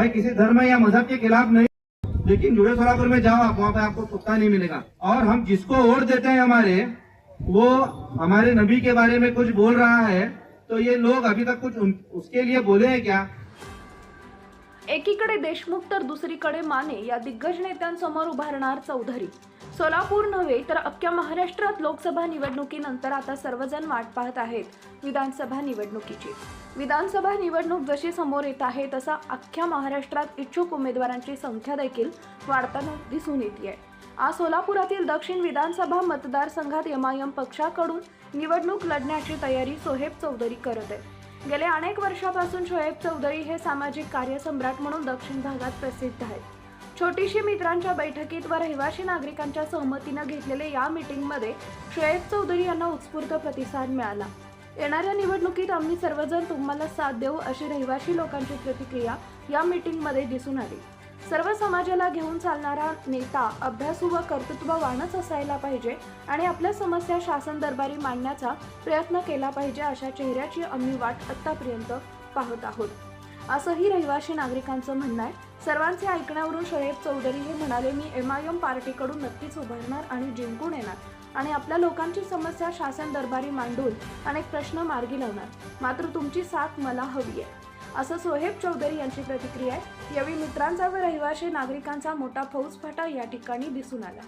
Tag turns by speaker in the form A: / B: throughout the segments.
A: मैं किसी धर्म या मजहब के खिलाफ नहीं, लेकिन जुड़े सोलापुर में जाओ आप, वहाँ पे आपको कुत्ता नहीं मिलेगा। और हम जिसको वोट देते हैं हमारे, वो हमारे नबी के बारे में कुछ बोल रहा है, तो ये लोग अभी तक कुछ उसके लिए बोले हैं क्या?
B: एकीकडे देशमुख तर दुसरीकडे माने या दिग्गज नेत्यांसमोर उभारणार चौधरी। सोलापूर नव्हे तर अख्ख्या महाराष्ट्रात लोकसभा निवडणुकीनंतर आता सर्वजण वाट पाहत आहेत विधानसभा निवडणुकीची। विधानसभा निवडणूक जशी समोर येत आहे तसा अख्ख्या महाराष्ट्रात इच्छुक उमेदवारांची संख्या देखील वाढताना दिसून येते। आज सोलापुरातील दक्षिण विधानसभा मतदारसंघात एमआयएम पक्षाकडून निवडणूक लढण्याची तयारी सोहेब चौधरी करत आहे। गेल्या अनेक वर्षापासून शोएब चौधरी हे सामाजिक कार्यसम्राट म्हणून दक्षिण भागात प्रसिद्ध आहेत। छोटीशी मित्रांच्या बैठकीत व रहिवासी नागरिकांच्या सहमतीने घेतलेल्या या मीटिंगमध्ये शोएब चौधरी यांना उत्स्फूर्त प्रतिसाद मिळाला। येणाऱ्या निवडणुकीत आम्ही सर्वजण तुम्हाला साथ देऊ अशी रहिवासी लोकांची प्रतिक्रिया या मीटिंगमध्ये दिसून आली। सर्व समाजाला घेऊन चालणारा नेता अभ्यासू व कर्तृत्ववानच असायला पाहिजे आणि आपल्या समस्या शासन दरबारी मांडण्याचा प्रयत्न केला पाहिजे अशा चेहऱ्याची आम्ही वाट आतापर्यंत पाहत आहोत, असंही रहिवासी नागरिकांचं म्हणणं आहे। सर्वांचे ऐकण्यावरून शोएब चौधरी हे म्हणाले, मी एमआयएम पार्टीकडून नक्कीच उभारणार आणि जिंकून येणार आणि आपल्या लोकांची समस्या शासन दरबारी मांडून अनेक प्रश्न मार्गी लावणार, मात्र तुमची साथ मला हवी आहे, असं सोहेब चौधरी यांची प्रतिक्रिया आहे। यावेळी मित्रांचा व रहिवासी नागरिकांचा मोठा फौजफाटा या ठिकाणी दिसून आला।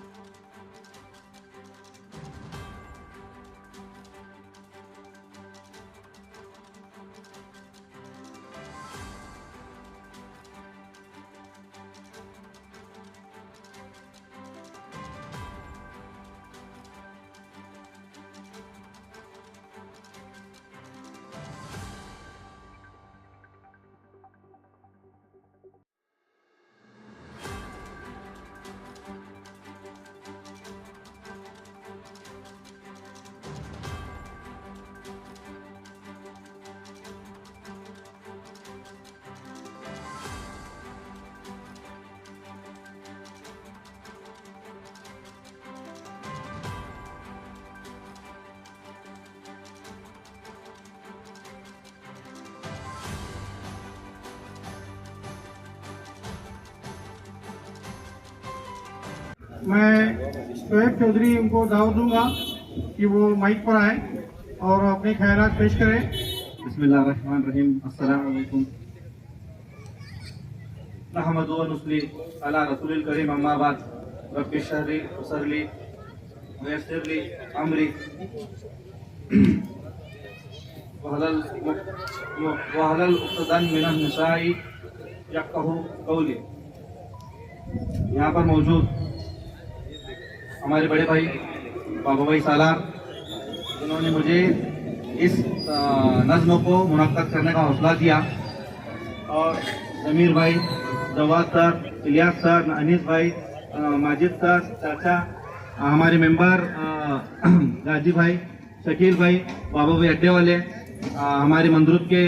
C: मैं शोएब चौधरी उनको दावत दूंगा कि वो माइक पर आए और अपने ख्यालात पेश करें।
A: बिस्मिल्लाहिर्रहमानिर्रहीम। अस्सलाम वालेकुम। नहमदु व नुसल्ली अला रसूलिल करीम, अम्मा बाद। रब्बि इश्रह वसरली वयस्सिरली अमरी वहलल उक़दतन मिनन निसाई यफ़क़हू क़ौली। यहाँ पर मौजूद हमारे बड़े भाई बाबा भाई सालार, जिन्होंने मुझे इस नज़्म को मुनक्कद करने का हौसला दिया, और जमीर भाई, जवाद सर, इलियास सर, अनीस भाई, माजिद सर, चाचा, हमारे मेंबर गाजी भाई, शकील भाई, बाबा भाई अड्डे वाले, हमारे मंदरुद के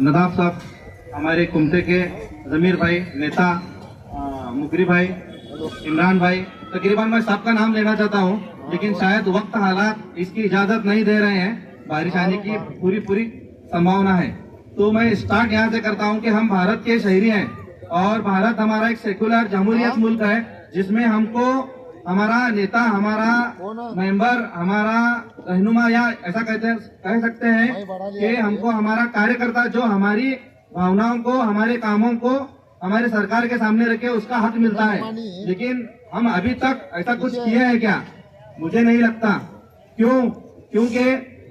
A: नदाफ साहब, हमारे कुमते के जमीर भाई, नेता मुकरी भाई, इमरान भाई, तकरीबन मैं सबका नाम लेना चाहता हूँ, लेकिन शायद वक्त हालात इसकी इजाजत नहीं दे रहे हैं। बारिश आने की पूरी संभावना है। तो मैं स्टार्ट यहाँ से करता हूँ कि हम भारत के शहरी हैं और भारत हमारा एक सेकुलर जमहूरियत मुल्क है, जिसमें हमको हमारा नेता, हमारा मेंबर, हमारा रहनुमा, या ऐसा कह सकते हैं कि हमको हमारा कार्यकर्ता जो हमारी भावनाओं को, हमारे कामों को हमारे सरकार के सामने रखे, उसका हक मिलता है। लेकिन हम अभी तक ऐसा कुछ किए हैं क्या? मुझे नहीं लगता। क्योंकि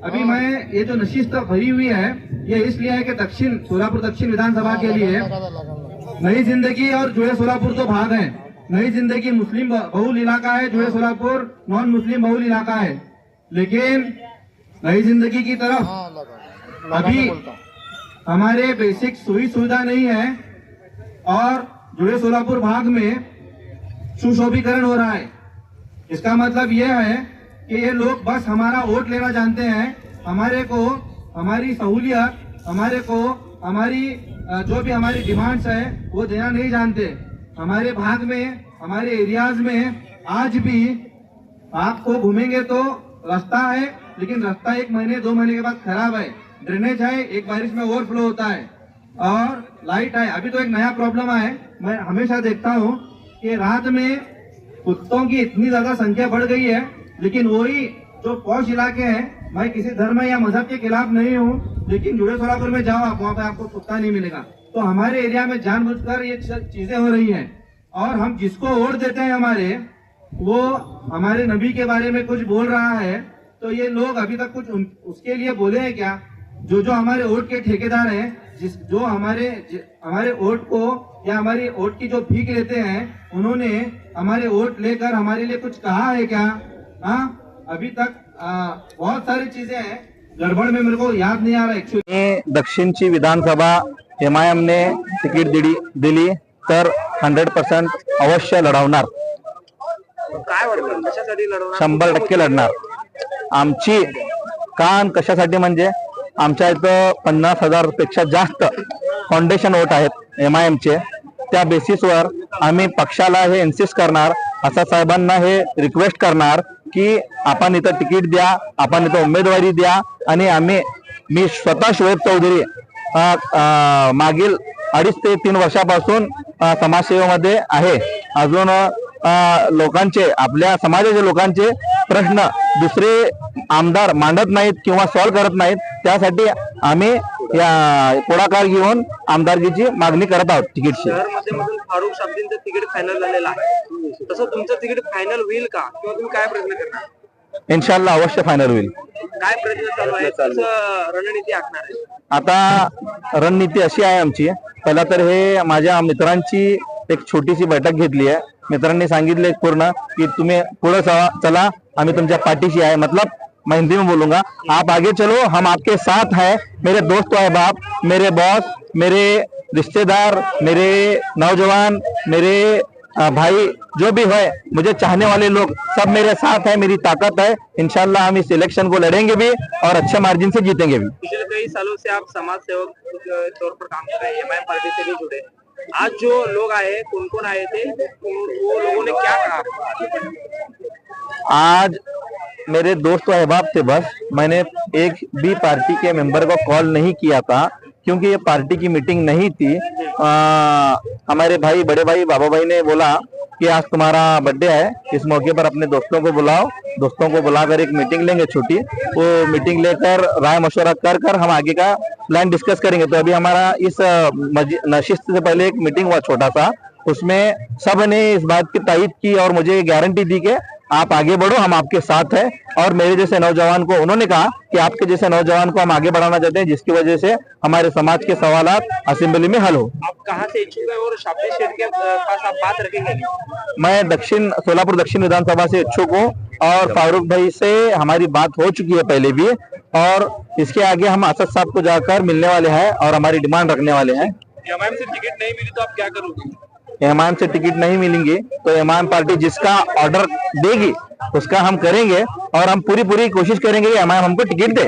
A: अभी मैं ये जो नशिस्त भरी हुई है, ये इसलिए है कि सोलापुर दक्षिण विधानसभा के लिए नई जिंदगी और जुड़े सोलापुर तो भाग है। नई जिंदगी मुस्लिम बहुल इलाका है, जुड़े सोलापुर नॉन मुस्लिम बहुल इलाका है। लेकिन नई जिंदगी की तरफ अभी हमारे बेसिक सुविधा नहीं है, और जुड़े सोलापुर भाग में सुशोभीकरण हो रहा है। इसका मतलब यह है कि ये लोग बस हमारा वोट लेना जानते हैं, हमारे को हमारी सहूलियत, हमारे को हमारी जो भी हमारी डिमांड्स है वो देना नहीं जानते। हमारे भाग में, हमारे एरियाज में आज भी आपको घूमेंगे तो रास्ता है, लेकिन रास्ता 1 महीने 2 महीने के बाद खराब है। ड्रेनेज है, एक बारिश में ओवरफ्लो होता है। और लाइट आए। अभी तो एक नया प्रॉब्लम है, मैं हमेशा देखता हूँ कि रात में कुत्तों की इतनी ज्यादा संख्या बढ़ गई है, लेकिन वही जो पॉश इलाके हैं, मैं किसी धर्म या मजहब के खिलाफ नहीं हूँ, लेकिन जुड़े सोलापुर में जाओ आप, वहाँ पे आपको कुत्ता नहीं मिलेगा। तो हमारे एरिया में जानबूझकर ये चीजें हो रही हैं, और हम जिसको वोट देते हैं हमारे, वो हमारे नबी के बारे में कुछ बोल रहा है, तो ये लोग अभी तक कुछ उसके लिए बोले हैं क्या? जो हमारे वोट के ठेकेदार हैं, जो हमारे वोट को या हमारी वोट की जो भीख लेते हैं, उन्होंने हमारे वोट लेकर हमारे लिए कुछ कहा है क्या? हाँ, अभी तक बहुत सारी चीजें हैं गडबड में, मेरे को याद नहीं आ रहा एक्चुअली।
D: दक्षिणची विधानसभा MIM ने तिकीट दिली तर 100% अवश्य लढवणार,
E: काय वाटतं कशासाठी लढवणार?
D: 100% लढणार. आमची कान कशासाठी म्हणजे आमच्या इथं 50,000 पेक्षा जास्त फाउंडेशन वोट आहेत MIM चे. त्या बेसिसवर आम्ही पक्षाला हे इन्सिस्ट करणार, असा साहेबांना हे रिक्वेस्ट करणार की आपण इथं तिकीट द्या, आपण इथं उमेदवारी द्या. आणि मी स्वतः शोएब चौधरी मागील 2.5 ते 3 वर्षापासून समाजसेवेमध्ये आहे. अजून लोकांचे, आपल्या समाजाच्या लोकांचे प्रश्न दुसरे आमदार मांडत नाहीत किंवा सॉल्व्ह करत नाहीत, त्यासाठी आम्ही या पुढाकार घेऊन आमदारकीची मागणी करत आहोत तिकीटची.
E: शहरमध्ये मधून फारुख शाब्दींचं तिकीट फायनल झालेलं आहे, तसं तुमचं तिकीट फायनल होईल का, किंवा तुम्ही काय प्रयत्न करणार?
D: इन्शाल्लाह अवश्य फायनल होईल.
E: काय प्रयत्न चालू आहे, कसं रणनीती आखणार आहे?
D: आता रणनीती अशी आहे आमची, पहिला तर हे माझ्या मित्रांची एक छोटीशी बैठक घेतली आहे. मित्रांनी सांगितले पूर्ण की तुम्ही पुढे चला, आम्ही तुमच्या पाठीशी आहे. मतलब मैं हिंदी में बोलूंगा, आप आगे चलो, हम आपके साथ हैं. मेरे दोस्त अहबाब, मेरे बॉस, मेरे रिश्तेदार, मेरे नौजवान, मेरे भाई, जो भी है, मुझे चाहने वाले लोग सब मेरे साथ है, मेरी ताकत है. इंशाल्लाह हम इस इलेक्शन को लड़ेंगे भी और अच्छे मार्जिन से जीतेंगे भी.
E: पिछले कई सालों से आप समाज सेवक के तौर पर काम कर रहे हैं, MIM पार्टी से भी जुड़े. आज जो लोग आए, कौन कौन आए थे, वो लोगों ने क्या कहा?
D: आज मेरे दोस्त अहबाब थे, बस मैंने एक भी पार्टी के मेंबर को कॉल नहीं किया था, क्योंकि ये पार्टी की मीटिंग नहीं थी. हमारे भाई, बड़े भाई, बाबा भाई ने बोला कि आज तुम्हारा बर्थडे है, इस मौके पर अपने दोस्तों को बुलाओ, दोस्तों को बुलाकर एक मीटिंग लेंगे छोटी. वो मीटिंग लेकर राय मशवरा कर हम आगे का प्लान डिस्कस करेंगे. तो अभी हमारा इस नशिस्त से पहले एक मीटिंग हुआ छोटा सा, उसमें सब ने इस बात की तायीद की और मुझे गारंटी दी कि आप आगे बढ़ो, हम आपके साथ हैं. और मेरे जैसे नौजवान को उन्होंने कहा कि आपके जैसे नौजवान को हम आगे बढ़ाना चाहते हैं, जिसकी वजह से हमारे समाज के सवालात असेंबली में हल हो.
E: आप कहाँ से इच्छुक है और शाब्दी शेठ के पास आप बात रखेंगे?
D: मैं सोलापुर दक्षिण विधानसभा से इच्छुक हूँ और फारूक भाई से हमारी बात हो चुकी है पहले भी, और इसके आगे हम असद साहब को जाकर मिलने वाले हैं और हमारी डिमांड रखने वाले हैं.
E: MIM से टिकट नहीं मिली तो आप क्या करोगे?
D: MIM से टिकट नहीं मिलेंगी तो MIM पार्टी जिसका ऑर्डर देगी उसका हम करेंगे, और हम पूरी कोशिश करेंगे कि MIM हमको टिकट दे.